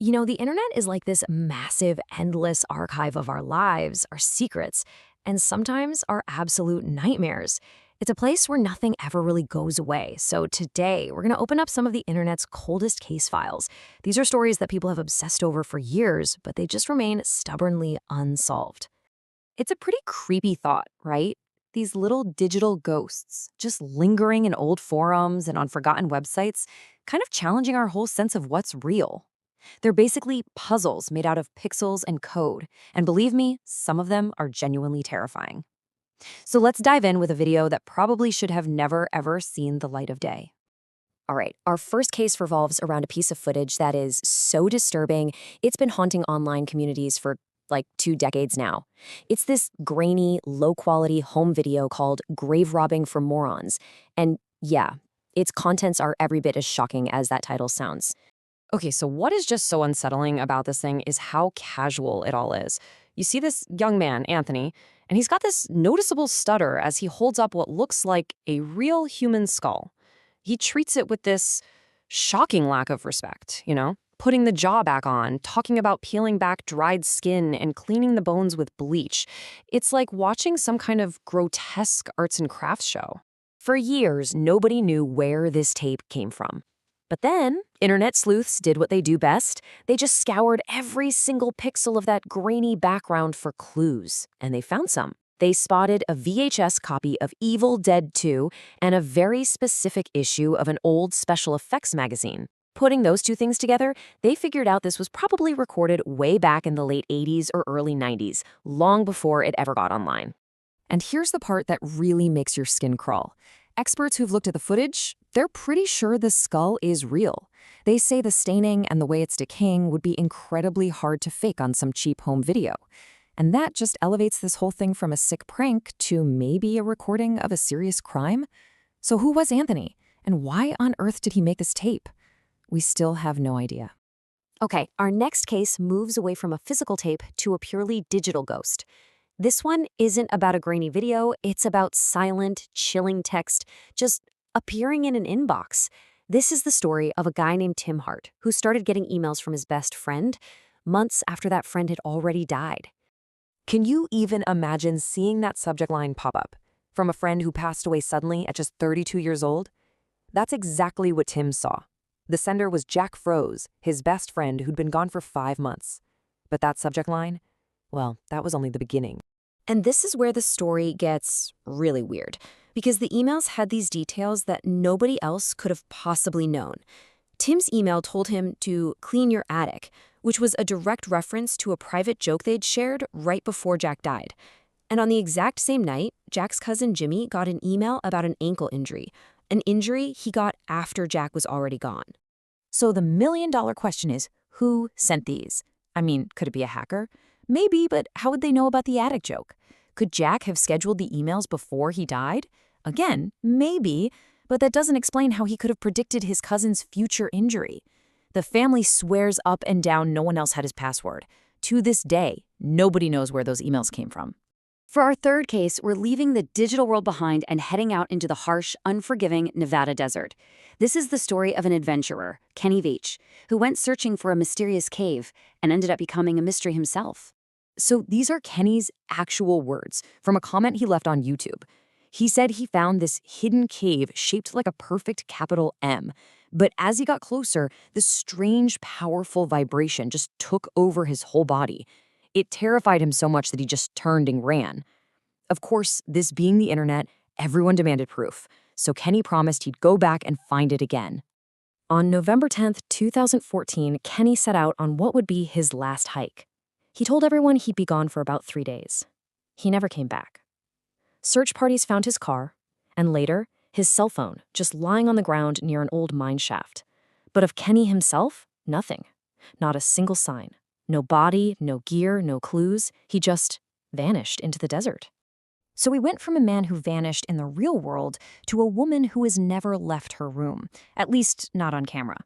You know, the internet is like this massive, endless archive of our lives, our secrets, and sometimes our absolute nightmares. It's a place where nothing ever really goes away. So today, we're going to open up some of the internet's coldest case files. These are stories that people have obsessed over for years, but they just remain stubbornly unsolved. It's a pretty creepy thought, right? These little digital ghosts just lingering in old forums and on forgotten websites, kind of challenging our whole sense of what's real. They're basically puzzles made out of pixels and code, and believe me, some of them are genuinely terrifying. So let's dive in with a video that probably should have never ever seen the light of day. All right, our first case revolves around a piece of footage that is so disturbing, it's been haunting online communities for like 2 decades now. It's this grainy, low-quality home video called Grave Robbing for Morons. And yeah, its contents are every bit as shocking as that title sounds. Okay, so what is just so unsettling about this thing is how casual it all is. You see this young man, Anthony, and he's got this noticeable stutter as he holds up what looks like a real human skull. He treats it with this shocking lack of respect, putting the jaw back on, talking about peeling back dried skin and cleaning the bones with bleach. It's like watching some kind of grotesque arts and crafts show. For years, nobody knew where this tape came from. But then, internet sleuths did what they do best. They just scoured every single pixel of that grainy background for clues, and they found some. They spotted a VHS copy of Evil Dead 2 and a very specific issue of an old special effects magazine. Putting those two things together, they figured out this was probably recorded way back in the late 80s or early 90s, long before it ever got online. And here's the part that really makes your skin crawl. Experts who've looked at the footage, they're pretty sure the skull is real. They say the staining and the way it's decaying would be incredibly hard to fake on some cheap home video. And that just elevates this whole thing from a sick prank to maybe a recording of a serious crime. So who was Anthony? And why on earth did he make this tape? We still have no idea. Okay, our next case moves away from a physical tape to a purely digital ghost. This one isn't about a grainy video, it's about silent, chilling text just appearing in an inbox. This is the story of a guy named Tim Hart, who started getting emails from his best friend months after that friend had already died. Can you even imagine seeing that subject line pop up? From a friend who passed away suddenly at just 32 years old? That's exactly what Tim saw. The sender was Jack Froze, his best friend who'd been gone for 5 months. But that subject line? Well, that was only the beginning. And this is where the story gets really weird, because the emails had these details that nobody else could have possibly known. Tim's email told him to clean your attic, which was a direct reference to a private joke they'd shared right before Jack died. And on the exact same night, Jack's cousin Jimmy got an email about an ankle injury, an injury he got after Jack was already gone. So the million-dollar question is, who sent these? I mean, could it be a hacker? Maybe, but how would they know about the attic joke? Could Jack have scheduled the emails before he died? Again, maybe, but that doesn't explain how he could have predicted his cousin's future injury. The family swears up and down no one else had his password. To this day, nobody knows where those emails came from. For our third case, we're leaving the digital world behind and heading out into the harsh, unforgiving Nevada desert. This is the story of an adventurer, Kenny Veach, who went searching for a mysterious cave and ended up becoming a mystery himself. So these are Kenny's actual words from a comment he left on YouTube. He said he found this hidden cave shaped like a perfect capital M. But as he got closer, this strange, powerful vibration just took over his whole body. It terrified him so much that he just turned and ran. Of course, this being the internet, everyone demanded proof. So Kenny promised he'd go back and find it again. On November 10th, 2014, Kenny set out on what would be his last hike. He told everyone he'd be gone for about 3 days. He never came back. Search parties found his car, and later, his cell phone just lying on the ground near an old mine shaft. But of Kenny himself, nothing. Not a single sign. No body, no gear, no clues. He just vanished into the desert. So we went from a man who vanished in the real world to a woman who has never left her room, at least not on camera.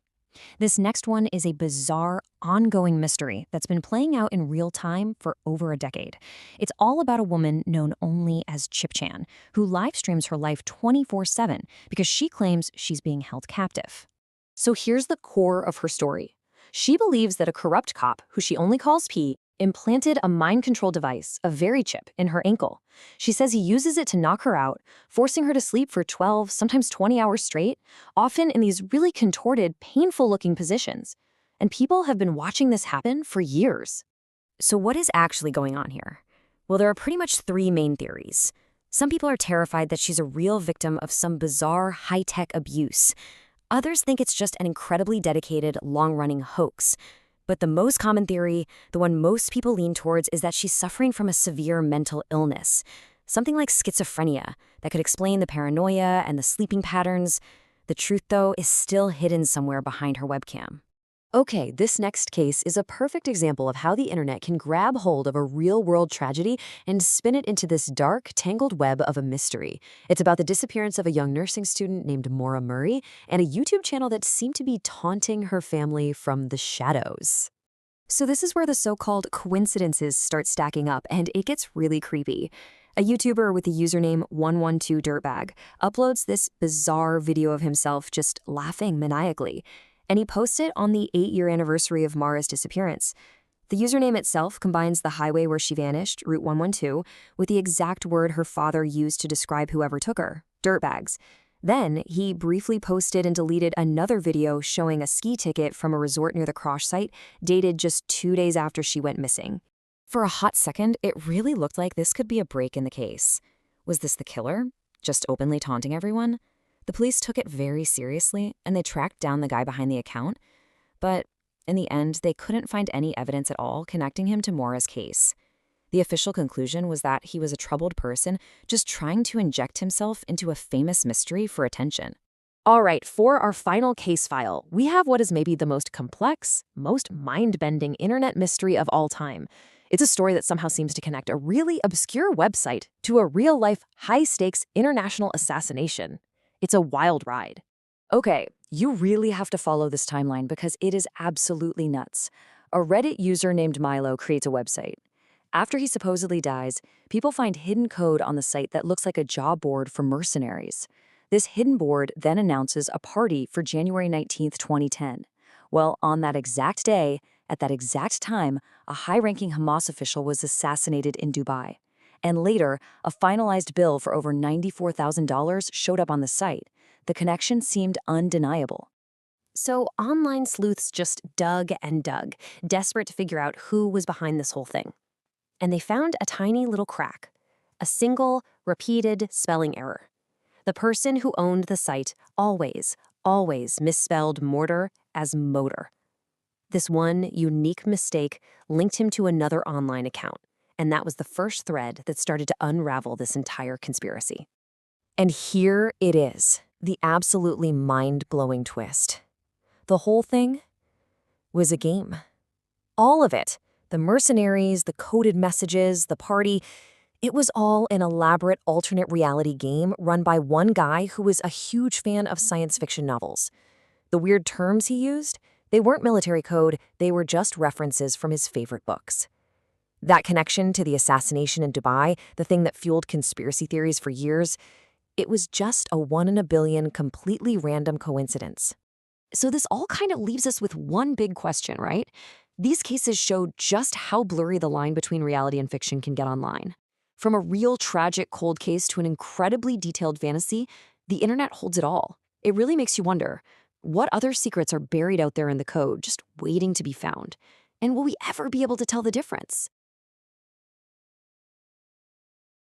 This next one is a bizarre, ongoing mystery that's been playing out in real time for over a decade. It's all about a woman known only as Chipchan, who live streams her life 24/7 because she claims she's being held captive. So here's the core of her story. She believes that a corrupt cop, who she only calls P, implanted a mind control device, a very chip, in her ankle. She says he uses it to knock her out, forcing her to sleep for 12, sometimes 20 hours straight, often in these really contorted, painful-looking positions. And people have been watching this happen for years. So what is actually going on here? Well, there are pretty much three main theories. Some people are terrified that she's a real victim of some bizarre, high-tech abuse. Others think it's just an incredibly dedicated, long-running hoax. But the most common theory, the one most people lean towards, is that she's suffering from a severe mental illness. Something like schizophrenia that could explain the paranoia and the sleeping patterns. The truth, though, is still hidden somewhere behind her webcam. Okay, this next case is a perfect example of how the internet can grab hold of a real-world tragedy and spin it into this dark, tangled web of a mystery. It's about the disappearance of a young nursing student named Maura Murray and a YouTube channel that seemed to be taunting her family from the shadows. So this is where the so-called coincidences start stacking up, and it gets really creepy. A YouTuber with the username 112Dirtbag uploads this bizarre video of himself just laughing maniacally. And he posts it on the 8-year anniversary of Maura's disappearance. The username itself combines the highway where she vanished, Route 112, with the exact word her father used to describe whoever took her, dirtbags. Then, he briefly posted and deleted another video showing a ski ticket from a resort near the crash site, dated just 2 days after she went missing. For a hot second, it really looked like this could be a break in the case. Was this the killer, just openly taunting everyone? The police took it very seriously, and they tracked down the guy behind the account. But in the end, they couldn't find any evidence at all connecting him to Maura's case. The official conclusion was that he was a troubled person just trying to inject himself into a famous mystery for attention. All right, for our final case file, we have what is maybe the most complex, most mind-bending internet mystery of all time. It's a story that somehow seems to connect a really obscure website to a real-life, high-stakes international assassination. It's a wild ride. Okay, you really have to follow this timeline because it is absolutely nuts. A Reddit user named Milo creates a website. After he supposedly dies, people find hidden code on the site that looks like a job board for mercenaries. This hidden board then announces a party for January 19th, 2010. Well, on that exact day, at that exact time, a high-ranking Hamas official was assassinated in Dubai. And later, a finalized bill for over $94,000 showed up on the site. The connection seemed undeniable. So online sleuths just dug and dug, desperate to figure out who was behind this whole thing. And they found a tiny little crack, a single, repeated spelling error. The person who owned the site always misspelled mortar as motor. This one unique mistake linked him to another online account. And that was the first thread that started to unravel this entire conspiracy. And here it is, the absolutely mind-blowing twist. The whole thing was a game. All of it, the mercenaries, the coded messages, the party, it was all an elaborate alternate reality game run by one guy who was a huge fan of science fiction novels. The weird terms he used, they weren't military code, they were just references from his favorite books. That connection to the assassination in Dubai, the thing that fueled conspiracy theories for years, it was just a 1 in a billion completely random coincidence. So this all kind of leaves us with one big question, right? These cases show just how blurry the line between reality and fiction can get online. From a real tragic cold case to an incredibly detailed fantasy, the internet holds it all. It really makes you wonder, what other secrets are buried out there in the code, just waiting to be found? And will we ever be able to tell the difference?